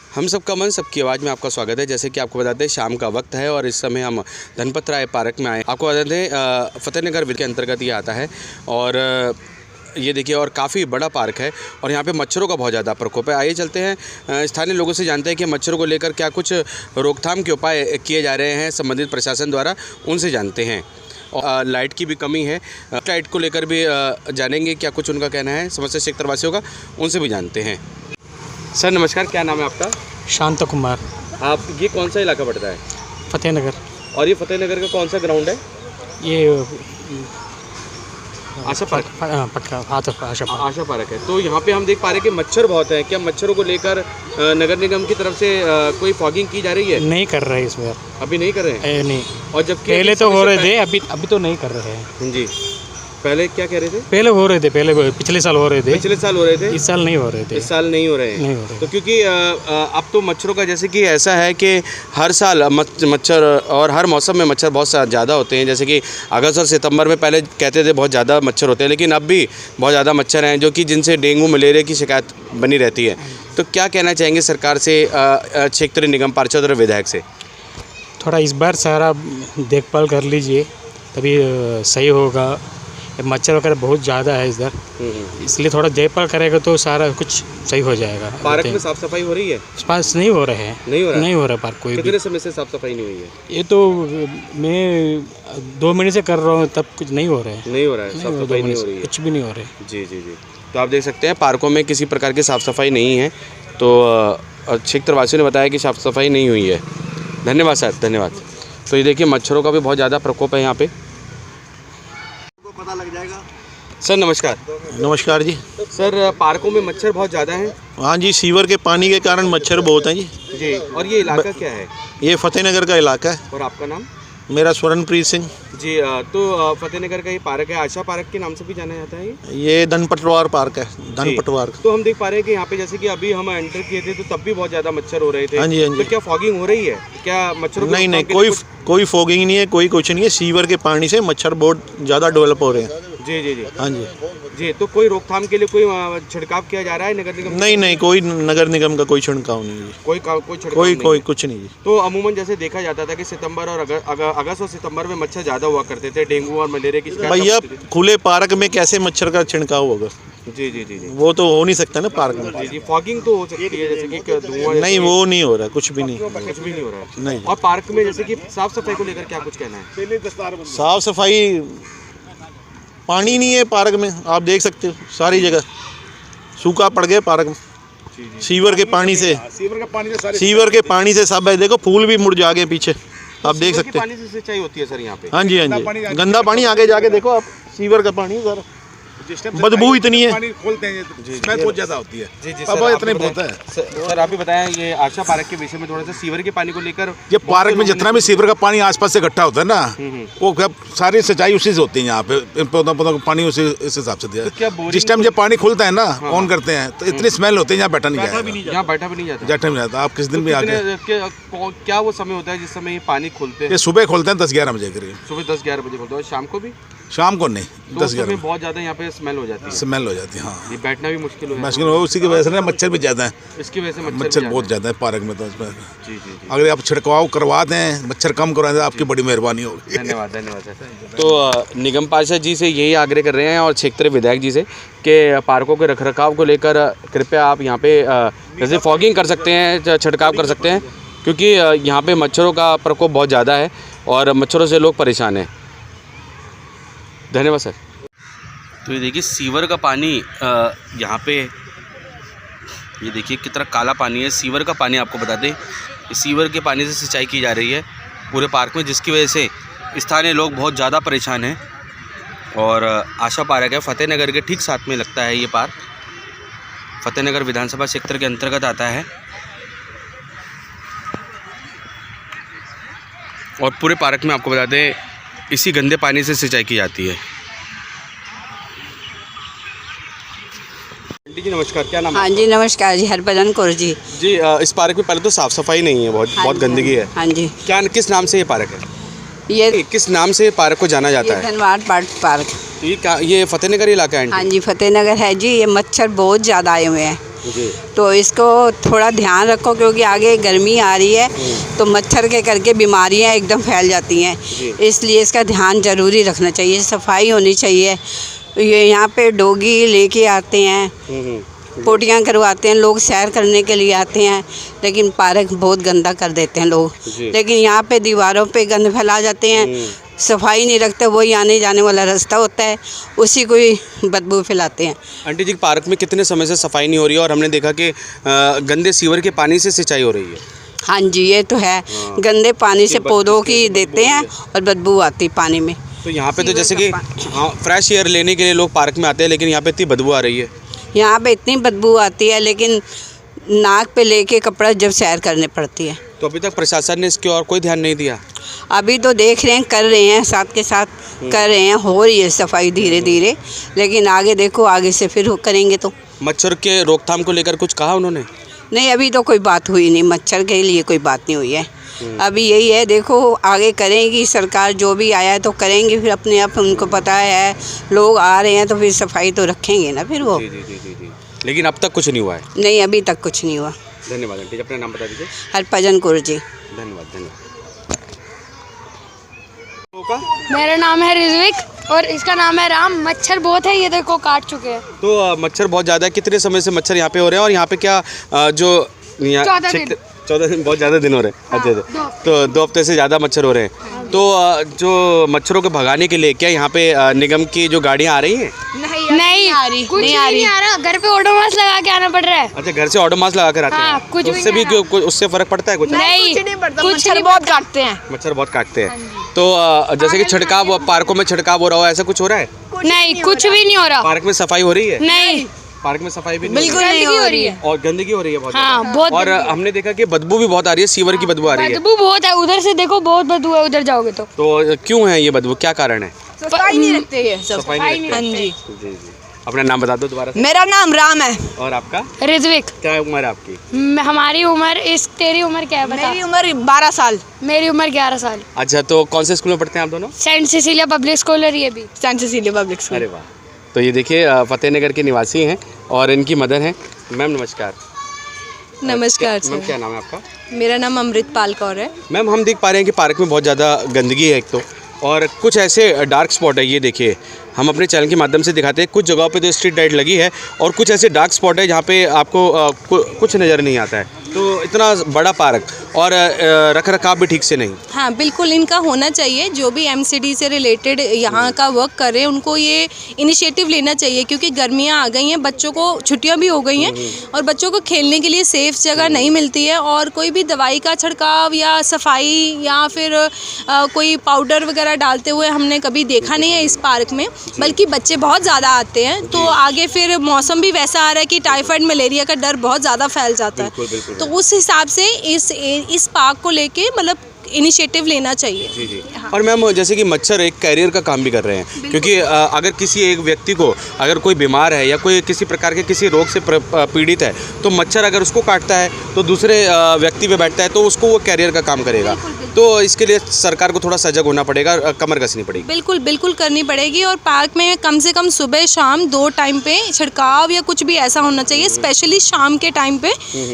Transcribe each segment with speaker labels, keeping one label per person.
Speaker 1: हम सबका मन सबकी आवाज़ में आपका स्वागत है। जैसे कि आपको बताते हैं शाम का वक्त है और इस समय हम धनपत राय पार्क में आए। आपको बताते हैं फतेहनगर के अंतर्गत ये आता है और ये देखिए और काफ़ी बड़ा पार्क है और यहाँ पे मच्छरों का बहुत ज़्यादा प्रकोप है। आइए चलते हैं स्थानीय लोगों से जानते हैं कि मच्छरों को लेकर क्या कुछ रोकथाम के उपाय किए जा रहे हैं संबंधित प्रशासन द्वारा, उनसे जानते हैं। और लाइट की भी कमी है, लाइट को लेकर भी जानेंगे क्या कुछ उनका कहना है समस्या क्षेत्र वासियों का, उनसे भी जानते हैं। सर नमस्कार, क्या नाम है आपका?
Speaker 2: शांत कुमार।
Speaker 1: आप ये कौन सा इलाका पड़ता है?
Speaker 2: फतेहनगर।
Speaker 1: और ये फतेहनगर का कौन सा ग्राउंड है?
Speaker 2: ये
Speaker 1: आशा पार्क।
Speaker 2: पक्का
Speaker 1: आशा पार्क है। तो यहाँ पे हम देख पा रहे हैं कि मच्छर बहुत हैं। क्या मच्छरों को लेकर नगर निगम की तरफ से कोई फॉगिंग की जा रही है?
Speaker 2: नहीं कर रहे इस बार।
Speaker 1: अभी नहीं कर रहे हैं?
Speaker 2: नहीं।
Speaker 1: और जबकि
Speaker 2: पहले तो हो रहे थे, अभी तो नहीं कर रहे हैं।
Speaker 1: जी, पहले क्या कह रहे थे?
Speaker 2: पहले हो रहे थे, पिछले साल हो रहे थे।
Speaker 1: पिछले साल हो रहे थे,
Speaker 2: इस साल नहीं हो रहे थे।
Speaker 1: इस साल नहीं हो रहे हैं।
Speaker 2: नहीं हो रहे।
Speaker 1: तो क्योंकि अब तो मच्छरों का जैसे कि ऐसा है कि हर साल मच्छर और हर मौसम में मच्छर बहुत ज़्यादा होते हैं। जैसे कि अगस्त और सितंबर में पहले कहते थे बहुत ज़्यादा मच्छर होते हैं, लेकिन अब भी बहुत ज़्यादा मच्छर हैं जो कि जिनसे डेंगू मलेरिया की शिकायत बनी रहती है। तो क्या कहना चाहेंगे सरकार से, क्षेत्रीय निगम पार्षद और विधायक से?
Speaker 2: थोड़ा इस बार सारा देखभाल कर लीजिए तभी सही होगा। मच्छर वगैरह बहुत ज़्यादा है इधर, इसलिए थोड़ा देखभाल करेगा तो सारा कुछ सही हो जाएगा।
Speaker 1: पार्क में साफ सफाई हो रही है?
Speaker 2: पास नहीं हो रहे हैं। नहीं हो रहा पार्क कोई भी।
Speaker 1: कितने समय से साफ सफाई नहीं हुई है?
Speaker 2: ये तो मैं 2 महीने से कर रहा हूँ, तब कुछ नहीं हो रहा है।
Speaker 1: नहीं हो रहा है, साफ सफाई नहीं हो रही है,
Speaker 2: कुछ भी नहीं हो रहा है।
Speaker 1: जी जी जी। तो आप देख सकते हैं पार्कों में किसी प्रकार की साफ़ सफाई नहीं है। तो क्षेत्रवासियों ने बताया कि साफ़ सफाई नहीं हुई है। धन्यवाद सर, धन्यवाद। तो ये देखिए मच्छरों का भी बहुत ज़्यादा प्रकोप है यहाँ पे। पता लग जाएगा। सर नमस्कार।
Speaker 3: नमस्कार जी।
Speaker 1: सर पार्कों में मच्छर बहुत ज़्यादा हैं?
Speaker 3: हाँ जी, सीवर के पानी के कारण मच्छर बहुत हैं जी।
Speaker 1: जी, और ये इलाका क्या है?
Speaker 3: ये फतेहनगर का इलाका है।
Speaker 1: और आपका नाम?
Speaker 3: मेरा स्वर्णप्रीत सिंह।
Speaker 1: जी, तो फतेहनगर का ये पार्क है, आशा पार्क के नाम से भी जाना जाता है
Speaker 3: ये धनपटवार पार्क है, धनपटवार।
Speaker 1: तो हम देख पा रहे हैं कि यहाँ पे जैसे कि अभी हम एंटर किए थे तो तब भी बहुत ज़्यादा मच्छर हो रहे थे।
Speaker 3: हाँ जी, हाँ जी।
Speaker 1: तो क्या फॉगिंग हो रही है? क्या मच्छरों को
Speaker 3: नहीं, कोई फॉगिंग नहीं है, कोई कुछ नहीं है। सीवर के पानी से मच्छर बहुत ज़्यादा डेवलप हो रहे हैं।
Speaker 1: जी जी जी।
Speaker 3: हाँ जी
Speaker 1: जी, तो कोई रोकथाम के लिए कोई छिड़काव किया जा रहा है नगर निगम?
Speaker 3: नहीं, कोई नगर निगम का कोई छिड़काव नहीं है।
Speaker 1: कोई
Speaker 3: कुछ नहीं है।
Speaker 1: तो अमूमन जैसे देखा जाता था कि सितंबर और अगस्त और सितंबर में मच्छर ज़्यादा हुआ करते थे, डेंगू और मलेरिया की शिकायत
Speaker 3: भैया
Speaker 1: होती थी।
Speaker 3: खुले पार्क में कैसे मच्छर का छिड़काव होगा?
Speaker 1: जी जी जी जी।
Speaker 3: वो तो हो नहीं सकता ना पार्क में।
Speaker 1: जी जी, फॉगिंग तो हो सकती है जैसे कि धुआं।
Speaker 3: नहीं, वो नहीं हो रहा, कुछ भी नहीं
Speaker 1: हो रहा है।
Speaker 3: नहीं।
Speaker 1: और पार्क में जैसे कि साफ सफाई को लेकर क्या कुछ कहना है?
Speaker 3: साफ सफाई, पानी नहीं है पार्क में, आप देख सकते हो सारी जगह सूखा पड़ गया पार्क में। सीवर के पानी से सब है। देखो फूल भी मुड़ जा गए पीछे, आप देख सकते हैं।
Speaker 1: पानी से सिंचाई होती है सर यहाँ पे?
Speaker 3: हाँ जी, हाँ जी। गंदा पानी आगे जाके देखो आप, सीवर का पानी सारा, बदबू इतनी है।
Speaker 4: पानी खोलते हैं स्मेल बहुत ज्यादा होती है।
Speaker 1: जी जी
Speaker 4: अब इतने बहुत है।
Speaker 1: सर आप भी बताएं ये आशा पार्क के विषय में थोड़ा सा, सीवर के पानी को लेकर।
Speaker 4: ये पार्क में जितना भी सीवर का पानी आसपास से इकट्ठा होता है ना, वो सारी सिंचाई उसी से होती है। यहाँ पे पौधों का पानी उसी इस हिसाब से दिया है। जिस टाइम जब पानी खुलता है ना, ऑन करते हैं तो इतनी स्मेल होती है, यहाँ बैठा नहीं जाएगा।
Speaker 1: यहाँ बैठा भी नहीं जाता।
Speaker 4: आप किस दिन भी आके,
Speaker 1: क्या वो समय होता है जिस समय ये पानी खोलते हैं?
Speaker 4: ये सुबह खोलते हैं 10-11 बजे करीब।
Speaker 1: सुबह 10-11 बजे खोलते हैं। शाम को भी?
Speaker 4: शाम को नहीं, 10-11
Speaker 1: बहुत ज़्यादा यहाँ पे स्मेल हो जाती है।
Speaker 4: स्मेल हो जाती है। हाँ,
Speaker 1: ये बैठना भी मुश्किल
Speaker 4: हो उसी की वजह से ना, मच्छर भी ज़्यादा है।
Speaker 1: इसकी वजह से
Speaker 4: मच्छर बहुत ज़्यादा है पार्क में। तो इसमें
Speaker 1: जी जी।
Speaker 4: अगर आप छिड़काव करवा दें, मच्छर कम करवा दें, आपकी बड़ी मेहरबानी होगी।
Speaker 1: धन्यवाद सर। तो निगम पार्षद जी से यही आग्रह कर रहे हैं और क्षेत्रीय विधायक जी से कि पार्कों के रखरखाव को लेकर कृपया आप यहाँ पे जैसे फॉगिंग कर सकते हैं, छिड़काव कर सकते हैं, क्योंकि यहाँ पे मच्छरों का प्रकोप बहुत ज़्यादा है और मच्छरों से लोग परेशान हैं। धन्यवाद सर। तो ये देखिए सीवर का पानी यहाँ पे, ये देखिए कितना काला पानी है। सीवर का पानी आपको बता दें, सीवर के पानी से सिंचाई की जा रही है पूरे पार्क में, जिसकी वजह से स्थानीय लोग बहुत ज़्यादा परेशान हैं। और आशा पार्क है फतेहनगर के ठीक साथ में लगता है ये पार्क, फतेहनगर विधानसभा क्षेत्र के अंतर्गत आता है। और पूरे पार्क में आपको बता दें इसी गंदे पानी से सिंचाई की जाती है। जी नमस्कार, क्या नाम है?
Speaker 5: हाँ जी नमस्कार जी, हरभजन कौर जी।
Speaker 1: जी इस पार्क में पहले तो साफ़ सफाई नहीं है, बहुत गंदगी है।
Speaker 5: हाँ जी।
Speaker 1: क्या, किस नाम से ये पार्क है?
Speaker 5: ये
Speaker 1: किस नाम से पार्क को जाना जाता है?
Speaker 5: धनवार पार्क।
Speaker 1: ये फतेहनगर इलाका है?
Speaker 5: हाँ जी फतेहनगर है जी। ये मच्छर बहुत ज़्यादा आए हुए हैं। तो इसको थोड़ा ध्यान रखो, क्योंकि आगे गर्मी आ रही है तो मच्छर के करके बीमारियां एकदम फैल जाती हैं। इसलिए इसका ध्यान ज़रूरी रखना चाहिए, सफाई होनी चाहिए। ये यहाँ पे डॉगी लेके आते हैं, पोटियाँ करवाते हैं, लोग सैर करने के लिए आते हैं, लेकिन पार्क बहुत गंदा कर देते हैं लोग। लेकिन यहाँ पे दीवारों पे गंद फैला जाते हैं, सफाई नहीं रखते, वही आने जाने वाला रास्ता होता है, उसी को ही बदबू फैलाते हैं।
Speaker 1: आंटी जी, पार्क में कितने समय से सफाई नहीं हो रही है और हमने देखा कि गंदे सीवर के पानी से सिंचाई हो रही है।
Speaker 5: हाँ जी, ये तो है। गंदे पानी से पौधों की देते हैं और बदबू आती पानी में।
Speaker 1: तो यहाँ पे तो जैसे कि हाँ, फ्रेश एयर लेने के लिए लोग पार्क में आते हैं, लेकिन यहाँ पे इतनी बदबू आ रही है।
Speaker 5: यहाँ पे इतनी बदबू आती है, लेकिन नाक पे लेके कपड़ा जब सैर करने पड़ती है।
Speaker 1: तो अभी तक प्रशासन ने इसकी और कोई ध्यान नहीं दिया।
Speaker 5: अभी तो देख रहे हैं, कर रहे हैं, साथ के साथ कर रहे हैं, हो रही है सफाई धीरे धीरे, लेकिन आगे देखो, आगे से फिर करेंगे। तो
Speaker 1: मच्छर के रोकथाम को लेकर कुछ कहा उन्होंने?
Speaker 5: नहीं, अभी तो कोई बात हुई नहीं, मच्छर के लिए कोई बात नहीं हुई है। अभी यही है, देखो आगे करेंगी सरकार, जो भी आया है तो करेंगे, फिर अपने आप उनको पता है लोग आ रहे हैं तो फिर सफाई तो रखेंगे ना फिर वो।
Speaker 1: जी। लेकिन अब तक कुछ नहीं हुआ है?
Speaker 5: नहीं, अभी तक कुछ नहीं हुआ।
Speaker 1: धन्यवाद आंटी, अपना नाम बता दीजिए।
Speaker 5: हरभजन कौर जी।
Speaker 1: धन्यवाद।
Speaker 6: मेरा नाम है रिजविक और इसका नाम है राम। मच्छर बहुत है, ये देखो काट चुके हैं।
Speaker 1: तो मच्छर बहुत ज़्यादा है, कितने समय से मच्छर यहाँ पे हो रहे हैं और यहाँ पे क्या जो 14 दिन, बहुत ज़्यादा दिन हो रहे हैं। अच्छा, तो 2 हफ्ते से ज़्यादा मच्छर हो रहे हैं। तो जो मच्छरों को भगाने के लिए क्या यहाँ पे निगम की जो गाड़ियाँ आ रही हैं?
Speaker 6: नहीं आ रही, कुछ नहीं आ रहा। घर पे ओडोमॉस लगा के आना पड़ रहा है।
Speaker 1: अच्छा, घर से ओडोमॉस लगा कर आते हैं।
Speaker 6: कुछ
Speaker 1: तो उससे भी उससे फर्क पड़ता है? कुछ
Speaker 6: नहीं पड़ता, मच्छर बहुत काटते हैं।
Speaker 1: मच्छर बहुत काटते हैं। तो जैसे कि छिड़काव, पार्कों में छिड़काव हो रहा हो, ऐसा कुछ हो रहा है?
Speaker 6: नहीं, कुछ भी नहीं हो रहा।
Speaker 1: पार्क में सफाई हो रही है?
Speaker 6: नहीं,
Speaker 1: पार्क में सफाई भी
Speaker 6: बिल्कुल नहीं हो रही है
Speaker 1: और गंदगी हो रही है बहुत।
Speaker 6: हाँ, बहुत।
Speaker 1: और हमने देखा कि बदबू भी बहुत आ रही है, सीवर की बदबू आ रही है।
Speaker 6: बदबू बहुत है, उधर से देखो बहुत बदबू है, उधर जाओगे तो
Speaker 1: क्यों है ये बदबू, क्या कारण है?
Speaker 5: सफाई नहीं रखते हैं,
Speaker 1: सफाई नहीं
Speaker 5: हाँ जी।
Speaker 1: जी। अपना नाम बता दो दोबारा से।
Speaker 5: मेरा नाम राम है।
Speaker 1: और आपका?
Speaker 6: रिजविक।
Speaker 1: क्या उम्र है आपकी?
Speaker 6: हमारी उम्र तेरी उम्र क्या है बता?
Speaker 5: मेरी उम्र 12 साल।
Speaker 6: मेरी उम्र 11 साल।
Speaker 1: अच्छा, तो कौन से स्कूल में पढ़ते हैं आप दोनों?
Speaker 6: सेंट सिसिलिया पब्लिक स्कूल और ये भी
Speaker 5: सेंट सिसिलिया पब्लिक स्कूल।
Speaker 1: अरे वाह। तो ये देखिए फतेहनगर के निवासी हैं और इनकी मदर हैं। मैम नमस्कार।
Speaker 7: नमस्कार
Speaker 1: मैम,
Speaker 7: सर।
Speaker 1: क्या नाम है आपका?
Speaker 7: मेरा नाम अमृतपाल कौर है।
Speaker 1: मैम, हम देख पा रहे हैं कि पार्क में बहुत ज़्यादा गंदगी है एक तो, और कुछ ऐसे डार्क स्पॉट है। ये देखिए, हम अपने चैनल के माध्यम से दिखाते हैं, कुछ जगहों पे तो स्ट्रीट लाइट लगी है और कुछ ऐसे डार्क स्पॉट है जहाँ पे आपको कुछ नज़र नहीं आता है। तो इतना बड़ा पार्क और रख रखाव भी ठीक से नहीं।
Speaker 7: हाँ बिल्कुल, इनका होना चाहिए। जो भी एमसीडी से रिलेटेड यहाँ का वर्क कर रहे हैं उनको ये इनिशिएटिव लेना चाहिए, क्योंकि गर्मियाँ आ गई हैं, बच्चों को छुट्टियाँ भी हो गई हैं और बच्चों को खेलने के लिए सेफ जगह नहीं मिलती है। और कोई भी दवाई का छिड़काव या सफाई या फिर कोई पाउडर वगैरह डालते हुए हमने कभी देखा नहीं है इस पार्क में, बल्कि बच्चे बहुत ज़्यादा आते हैं। तो आगे फिर मौसम भी वैसा आ रहा है कि टाइफाइड मलेरिया का डर बहुत ज़्यादा फैल जाता है। तो उस हिसाब से इस पार्क को लेके मतलब इनिशिएटिव लेना चाहिए।
Speaker 1: जी। हाँ। और मैम, जैसे कि मच्छर एक कैरियर का काम भी कर रहे हैं, क्योंकि अगर किसी एक व्यक्ति को अगर कोई बीमार है या कोई किसी प्रकार के किसी रोग से पीड़ित है, तो मच्छर अगर उसको काटता है तो दूसरे व्यक्ति पे बैठता है तो उसको वो कैरियर का काम करेगा। तो इसके लिए सरकार को थोड़ा सजग होना पड़ेगा, कमर कसनी पड़ेगी।
Speaker 7: बिल्कुल करनी पड़ेगी। और पार्क में कम से कम सुबह शाम 2 टाइम पे छिड़काव या कुछ भी ऐसा होना चाहिए, स्पेशली शाम के टाइम पे,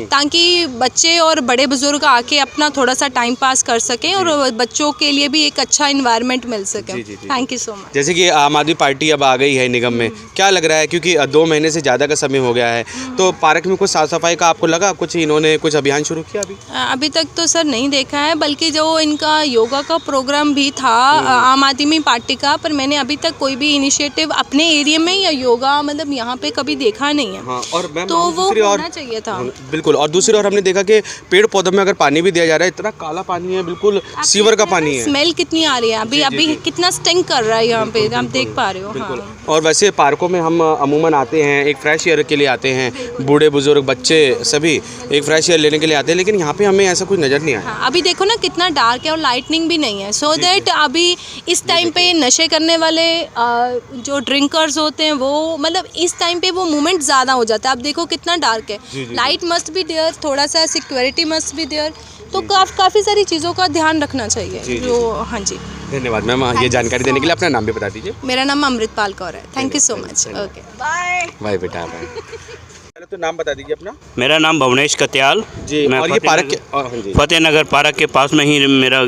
Speaker 7: ताकि बच्चे और बड़े बुजुर्ग आके अपना थोड़ा सा टाइम पास कर सकें और बच्चों के लिए भी एक अच्छा इन्वायरमेंट मिल सके। Thank you so much.
Speaker 1: जैसे कि आम आदमी पार्टी अब आ गई है निगम में, क्या लग रहा है, क्योंकि 2 महीने से ज़्यादा का समय हो गया है, तो पार्क में कुछ साफ सफाई का आपको लगा कुछ इन्होंने कुछ अभियान शुरू किया?
Speaker 7: अभी तक तो सर नहीं देखा है, बल्कि जो इनका योगा का प्रोग्राम भी था आम आदमी पार्टी का, पर मैंने अभी तक कोई भी इनिशिएटिव अपने एरिया में या योगा मतलब यहाँ पे कभी देखा नहीं है।
Speaker 1: हाँ, और मैम,
Speaker 7: तो वो होना चाहिए था।
Speaker 1: बिल्कुल। और दूसरी ओर हमने देखा कि पेड़ पौधों में अगर पानी भी दिया जा रहा है, इतना काला पानी है, बिल्कुल सीवर का पानी है।
Speaker 7: स्मेल कितनी आ रही है अभी कितना स्टिंक कर रहा है यहाँ पे, आप देख पा रहे हो। हाँ।
Speaker 1: और वैसे पार्कों में हम अमूमन आते हैं एक फ्रेश एयर के लिए आते हैं, बूढ़े बुजुर्ग बच्चे सभी एक फ्रेश एयर लेने के लिए आते हैं, लेकिन यहाँ पे हमें ऐसा कुछ नज़र नहीं आया।
Speaker 7: हाँ, अभी देखो ना कितना डार्क है और लाइटनिंग भी नहीं है, सो दैट अभी इस टाइम पे नशे करने वाले जो ड्रिंकर्स होते हैं वो मतलब इस टाइम पे वो मूवमेंट ज़्यादा हो जाता है। अब देखो कितना डार्क है, लाइट मस्ट बी देयर, थोड़ा सा सिक्योरिटी मस्ट बी देयर, तो काफ़ी सारी चीज़ों का ध्यान रखना चाहिए जो। हाँ जी,
Speaker 1: धन्यवाद मैम ये जानकारी देने के लिए। अपना नाम भी बता दीजिए।
Speaker 7: मेरा नाम अमृतपाल कौर है। Thank you so much. Okay, bye
Speaker 1: bye बेटा, बाय। पार्क, तो नाम बता दीजिए अपना।
Speaker 8: मेरा नाम भुवनेश कत्याल
Speaker 1: जी।
Speaker 8: मैं
Speaker 1: और ये पार्क हाँ जी।
Speaker 8: फतेहनगर पार्क के पास में ही मेरा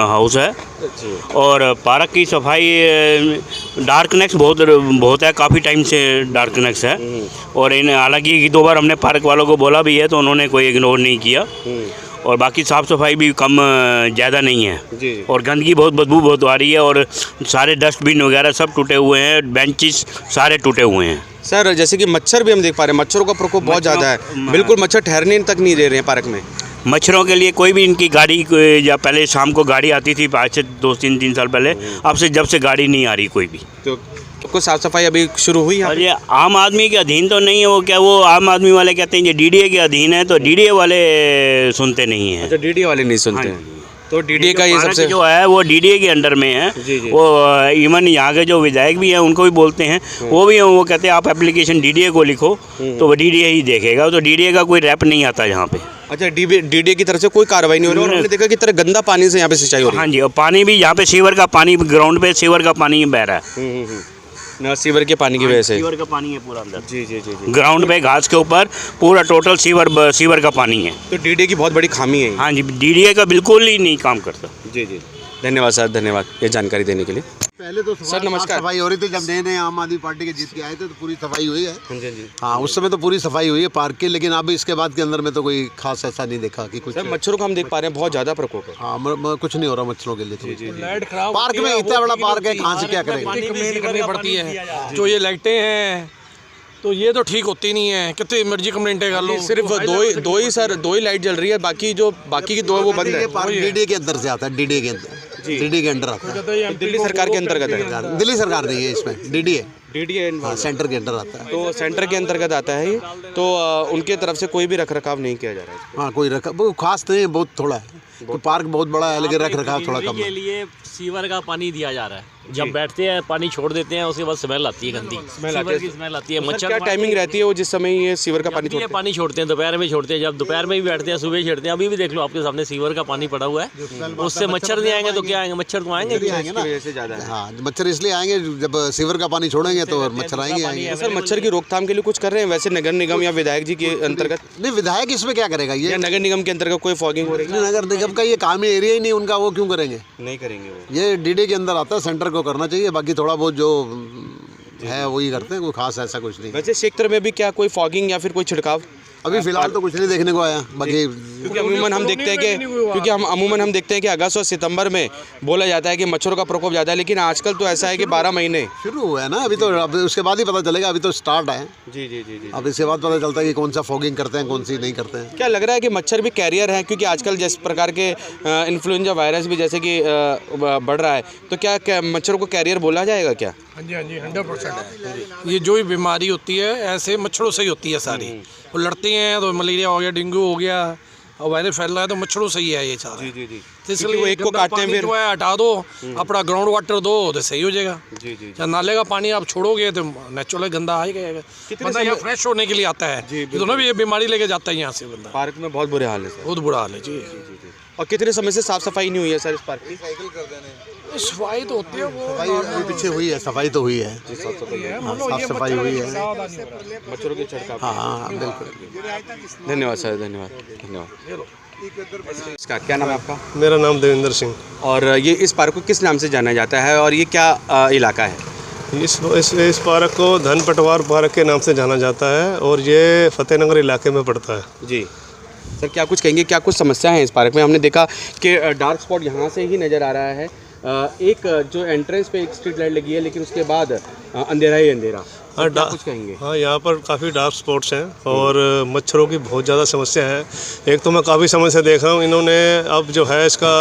Speaker 8: हाउस है।
Speaker 1: जी।
Speaker 8: और पार्क की सफाई डार्कनेस बहुत है, काफ़ी टाइम से डार्कनेस है। और इन हालांकि 2 बार हमने पार्क वालों को बोला भी है तो उन्होंने कोई इग्नोर नहीं किया। और बाकी साफ़ सफाई भी कम ज़्यादा नहीं है।
Speaker 1: जी।
Speaker 8: और गंदगी बदबू बहुत आ रही है और सारे डस्टबिन वगैरह सब टूटे हुए हैं, बेंचेस सारे टूटे हुए हैं।
Speaker 1: सर जैसे कि मच्छर भी हम देख पा रहे हैं, मच्छरों का प्रकोप बहुत ज़्यादा है, बिल्कुल मच्छर ठहरने तक नहीं दे रहे हैं पार्क में।
Speaker 8: मच्छरों के लिए कोई भी इनकी गाड़ी, या पहले शाम को गाड़ी आती थी आज से 2-3 साल पहले, अब से जब से गाड़ी नहीं आ रही कोई भी।
Speaker 1: तो कुछ साफ़ सफाई अभी शुरू हुई है?
Speaker 8: और ये आम आदमी के अधीन तो नहीं है, वो आम आदमी वाले कहते हैं ये डीडीए के अधीन है, तो डीडीए वाले सुनते नहीं हैं।
Speaker 1: अच्छा, डीडीए वाले नहीं सुनते हैं। तो डीडीए का ये सबसे
Speaker 8: जो है वो डीडीए के अंडर में है।
Speaker 1: जी जी।
Speaker 8: वो इवन यहाँ के जो विधायक भी हैं उनको भी बोलते हैं, वो कहते हैं आप एप्लीकेशन डीडीए को लिखो तो वो डीडीए ही देखेगा, तो डीडीए का कोई रैप नहीं आता यहाँ पे।
Speaker 1: अच्छा, डीडीए की तरफ से कोई कार्रवाई नहीं हो रही है। और हमने देखा कि तरह गंदा पानी से यहाँ पे सिंचाई हो रही है।
Speaker 8: हाँ जी, और पानी भी यहाँ पे सीवर का पानी, ग्राउंड पे सीवर का पानी बह रहा है।
Speaker 1: ना सीवर के पानी की वजह से।
Speaker 8: सीवर का पानी है पूरा अंदर।
Speaker 1: जी जी जी जी।
Speaker 8: ग्राउंड पे घास के ऊपर पूरा टोटल सीवर का पानी है।
Speaker 1: तो डीडीए की बहुत बड़ी खामी है।
Speaker 8: हाँ जी, डीडीए का बिल्कुल ही नहीं काम करता।
Speaker 1: जी जी, धन्यवाद सर, धन्यवाद ये जानकारी देने के लिए।
Speaker 9: पहले तो
Speaker 1: सर नमस्कार।
Speaker 9: सफाई हो रही थी जब नए आम आदमी पार्टी के जीत के आए थे तो पूरी सफाई हुई है।
Speaker 1: हाँ जी।
Speaker 9: हाँ, उस समय तो पूरी सफाई हुई है पार्क की, लेकिन अब इसके बाद के अंदर में तो कोई खास ऐसा नहीं देखा कि कुछ।
Speaker 1: सर मच्छरों का हम देख पा रहे हैं बहुत ज़्यादा प्रकोप है।
Speaker 9: हाँ, कुछ नहीं हो रहा मच्छरों के लिए तो।
Speaker 2: लाइट खराब
Speaker 9: पार्क में इतना बड़ा पार्क है, कहाँ से क्या करेंगे।
Speaker 2: कंप्लेंट करनी पड़ती है। जो ये लाइटें हैं तो ये तो ठीक होती नहीं है, कितनी मर्जी कंप्लेंट कर लो।
Speaker 1: सिर्फ दो ही लाइट जल रही है, बाकी की 2 वो बंद है।
Speaker 9: पार्क डीडीए के अंदर से आता है, डीडीए के अंदर, डीडीए के अंडर आता है।
Speaker 1: दिल्ली सरकार के अंतर्गत है।
Speaker 9: दिल्ली सरकार नहीं है इसमें, डीडीए
Speaker 1: डीडीए
Speaker 9: सेंटर के अंडर आता है।
Speaker 1: तो सेंटर के अंतर्गत आता है ये। तो उनके तरफ से कोई भी रख रखाव नहीं किया जा रहा है।
Speaker 9: हाँ, कोई वो खास नहीं है, बहुत थोड़ा है। तो पार्क बहुत बड़ा है लेकिन रख रखाव थोड़ा कम है।
Speaker 10: के लिए सीवर का पानी दिया जा रहा है। जब बैठते हैं पानी छोड़ देते हैं, उसके बाद स्मेल आती है, गंदी सीवर की स्मेल आती है। मच्छर
Speaker 1: क्या टाइमिंग रहती है वो जिस समय ये सीवर का
Speaker 10: पानी छोड़ते हैं? दोपहर में छोड़ते हैं, जब दोपहर में भी बैठते हैं, सुबह छोड़ते हैं। अभी भी देख लो आपके सामने सीवर का पानी पड़ा हुआ है, उससे मच्छर नहीं आएंगे तो क्या आएंगे? मच्छर तो आएंगे
Speaker 1: ज़्यादा।
Speaker 9: हाँ, मच्छर इसलिए आएंगे जब सीवर का पानी छोड़ेंगे तो मच्छर आएंगे।
Speaker 1: सर मच्छर की रोकथाम के लिए कुछ कर रहे हैं वैसे नगर निगम या विधायक जी के अंतर्गत?
Speaker 9: नहीं, विधायक इसमें क्या करेगा? ये
Speaker 1: नगर निगम के अंतर्गत कोई फॉगिंग हो रही है?
Speaker 9: नगर निगम का ये काम ही एरिया ही नहीं उनका, वो क्यों करेंगे?
Speaker 1: नहीं करेंगे वो।
Speaker 9: ये डीडीए के अंदर आता है, सेंटर को करना चाहिए। बाकी थोड़ा बहुत जो है वही करते हैं, कोई खास ऐसा कुछ नहीं।
Speaker 1: वैसे क्षेत्र में भी क्या कोई फॉगिंग या फिर कोई छिड़काव?
Speaker 9: अभी फिलहाल तो कुछ नहीं देखने को आया। बाकी
Speaker 1: क्योंकि अमूमन हम देखते हैं कि अगस्त और सितंबर में बोला जाता है कि मच्छरों का प्रकोप ज़्यादा है, लेकिन आजकल तो ऐसा है कि 12 महीने
Speaker 9: शुरू हुआ है ना अभी तो। अब उसके बाद ही पता चलेगा, अभी तो स्टार्ट है।
Speaker 1: जी जी जी जी।
Speaker 9: अब इसके बाद पता चलता है कि कौन सा फॉगिंग करते हैं, कौन सी नहीं करते हैं।
Speaker 1: क्या लग रहा है कि मच्छर भी कैरियर है? क्योंकि आजकल जिस प्रकार के इन्फ्लुएंजा वायरस भी जैसे कि बढ़ रहा है, तो क्या मच्छरों को कैरियर बोला जाएगा क्या?
Speaker 2: हाँ जी, 100% है। ये जो भी बीमारी होती है ऐसे मच्छरों से ही होती है सारी। वो लड़ते हैं तो मलेरिया हो गया, डेंगू हो गया, और वायरस फैल रहा है तो मच्छरों से ही है ये सारा।
Speaker 1: जी जी जी।
Speaker 2: तो इसलिए वो एक को काटते हैं, फिर जो है हटा दो, अपना ग्राउंड वाटर दो तो सही हो जाएगा।
Speaker 1: जी जी।
Speaker 2: या नाले का पानी आप छोड़ोगे तो नेचुरल गंदा आ ही गएगा। बंदा यहाँ फ्रेश होने के लिए आता है, तो ना भी ये बीमारी लेके जाता है यहाँ से बंदा।
Speaker 1: पार्क में बहुत बुरे हाल है सर।
Speaker 2: बहुत बुरा हाल है जी।
Speaker 1: और कितने समय से साफ सफाई नहीं हुई है सर इस पार्क की?
Speaker 2: सफाई तो होती है, वो
Speaker 9: सफाई पीछे हुई है, सफाई तो हुई है,
Speaker 2: साफ
Speaker 9: सफाई हुई है।
Speaker 1: मच्छरों के छिड़काव।
Speaker 9: हाँ, बिल्कुल।
Speaker 1: धन्यवाद सर, धन्यवाद धन्यवाद। इसका क्या नाम है आपका?
Speaker 11: मेरा नाम देवेंद्र सिंह।
Speaker 1: और ये इस पार्क को किस नाम से जाना जाता है और ये क्या इलाका है?
Speaker 11: इस पार्क को धन पटवार पार्क के नाम से जाना जाता है और ये फतेहनगर इलाके में पड़ता है।
Speaker 1: जी सर, क्या कुछ कहेंगे, क्या कुछ समस्या है इस पार्क में? हमने देखा कि डार्क स्पॉट यहाँ से ही नज़र आ रहा है। एक जो एंट्रेंस पे एक स्ट्रीट लाइट लगी है, लेकिन उसके बाद अंधेरा ही अंधेरा।
Speaker 11: हाँ,
Speaker 1: कुछ कहेंगे?
Speaker 11: हाँ, यहाँ पर काफ़ी डार्क स्पॉट्स हैं और मच्छरों की बहुत ज़्यादा समस्या है। एक तो मैं काफ़ी समय से देख रहा हूँ, इन्होंने अब जो है इसका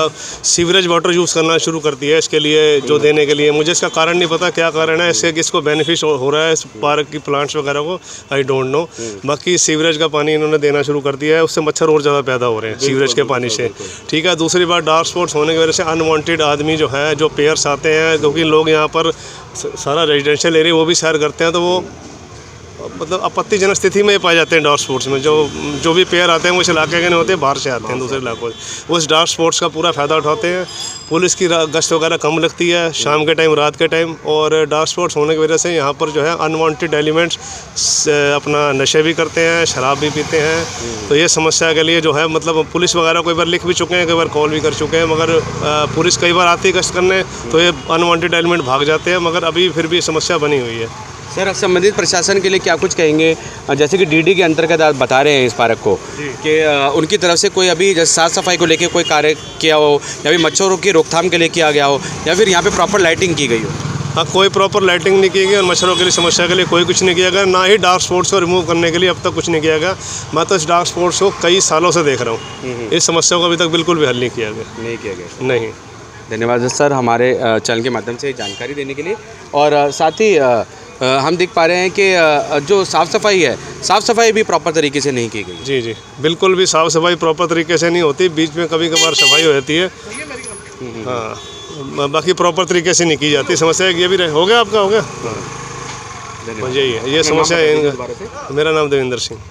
Speaker 11: सीवरेज वाटर यूज़ करना शुरू कर दिया है इसके लिए, जो देने के लिए। मुझे इसका कारण नहीं पता क्या कारण है, इससे किसको बेनिफिट हो रहा है इस पार्क की प्लांट्स वगैरह को, आई डोंट नो। बाकी सीवरेज का पानी इन्होंने देना शुरू कर दिया है, उससे मच्छर और ज़्यादा पैदा हो रहे हैं सीवरेज के पानी से। ठीक है, दूसरी बात डार्क स्पॉट्स होने की वजह से अनवांटेड आदमी जो है, जो पेयर्स आते हैं, क्योंकि लोग यहाँ पर सारा रेजिडेंशियल एरिया वो भी सैर करते हैं, तो वो मतलब आपत्तिजनक स्थिति में पाए जाते हैं डार्क स्पॉट्स में। जो भी पेयर आते हैं वो इस इलाके के नहीं होते, बाहर से आते हैं दूसरे इलाकों से। उस डार्क स्पॉट्स का पूरा फ़ायदा उठाते हैं। पुलिस की गश्त वगैरह कम लगती है शाम के टाइम, रात के टाइम। और डार्क स्पॉट्स होने की वजह से यहाँ पर जो है अनवांटेड एलिमेंट्स अपना नशे भी करते हैं, शराब भी पीते हैं। तो ये समस्या के लिए जो है मतलब पुलिस वगैरह कई बार लिख भी चुके हैं, कई बार कॉल भी कर चुके हैं, मगर पुलिस कई बार आती है गश्त करने तो ये अनवांटेड एलिमेंट भाग जाते हैं, मगर अभी फिर भी समस्या बनी हुई है।
Speaker 1: सर, संबंधित प्रशासन के लिए क्या कुछ कहेंगे? जैसे कि डीडी के अंतर्गत आप बता रहे हैं इस पार्क को कि उनकी तरफ से कोई अभी जैसे साफ़ सफाई को लेकर कोई कार्य किया हो, या फिर मच्छरों की रोकथाम के लिए किया गया हो, या फिर यहाँ पे प्रॉपर लाइटिंग की गई हो?
Speaker 11: हाँ, कोई प्रॉपर लाइटिंग नहीं की गई और मच्छरों के लिए समस्या के लिए कोई कुछ नहीं किया गया। ना ही डार्क स्पॉट्स को रिमूव करने के लिए अब तक कुछ नहीं किया गया। मैं तो इस डार्क स्पॉट्स को कई सालों से देख रहा हूँ, इस समस्या को अभी तक बिल्कुल भी हल नहीं किया गया। नहीं।
Speaker 1: धन्यवाद सर, हमारे चैनल के माध्यम से जानकारी देने के लिए। और साथ ही हम देख पा रहे हैं कि जो साफ़ सफाई है, साफ़ सफाई भी प्रॉपर तरीके से नहीं की गई।
Speaker 11: जी जी, बिल्कुल भी साफ़ सफाई प्रॉपर तरीके से नहीं होती। बीच में कभी कभार सफाई हो जाती है, हाँ, बाकी प्रॉपर तरीके से नहीं की जाती। समस्या ये भी हो गया आपका, हो गया। हाँ, यही है, ये समस्या है। मेरा नाम देवेंद्र सिंह।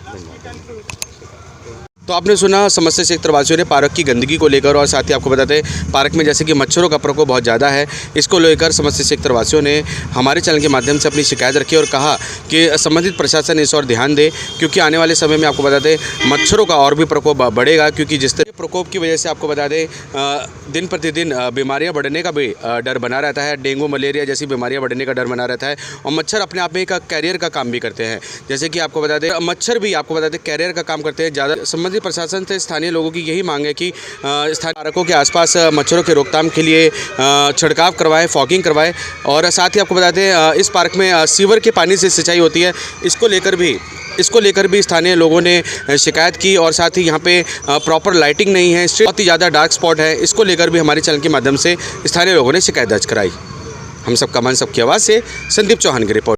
Speaker 1: तो आपने सुना समस्या क्षेत्रवासियों ने पार्क की गंदगी को लेकर, और साथ ही आपको बताते हैं पार्क में जैसे कि मच्छरों का प्रकोप बहुत ज़्यादा है, इसको लेकर समस्या क्षेत्रवासियों ने हमारे चैनल के माध्यम से अपनी शिकायत रखी और कहा कि संबंधित प्रशासन इस और ध्यान दे, क्योंकि आने वाले समय में आपको बताते हैं मच्छरों का और भी प्रकोप बढ़ेगा। क्योंकि जिस तरह प्रकोप की वजह से आपको बता दें दिन प्रतिदिन बीमारियाँ बढ़ने का भी डर बना रहता है। डेंगू मलेरिया जैसी बीमारियाँ बढ़ने का डर बना रहता है, और मच्छर अपने आप में एक कैरियर का काम भी करते हैं। जैसे कि आपको बता दें मच्छर भी आपको बताते हैं कैरियर का काम करते हैं। ज़्यादा संबंधित प्रशासन से स्थानीय लोगों की यही मांग है कि स्थानीय पार्कों के आसपास मच्छरों के रोकथाम के लिए छिड़काव करवाएं, फॉगिंग करवाएं। और साथ ही आपको बताते हैं इस पार्क में सीवर के पानी से सिंचाई होती है, इसको लेकर भी स्थानीय लोगों ने शिकायत की। और साथ ही यहाँ पे प्रॉपर लाइटिंग नहीं है, बहुत ही ज़्यादा डार्क स्पॉट है, इसको लेकर भी हमारे चैनल के माध्यम से स्थानीय लोगों ने शिकायत दर्ज कराई। हम सबका मन सबकी आवाज़ से संदीप चौहान की रिपोर्ट।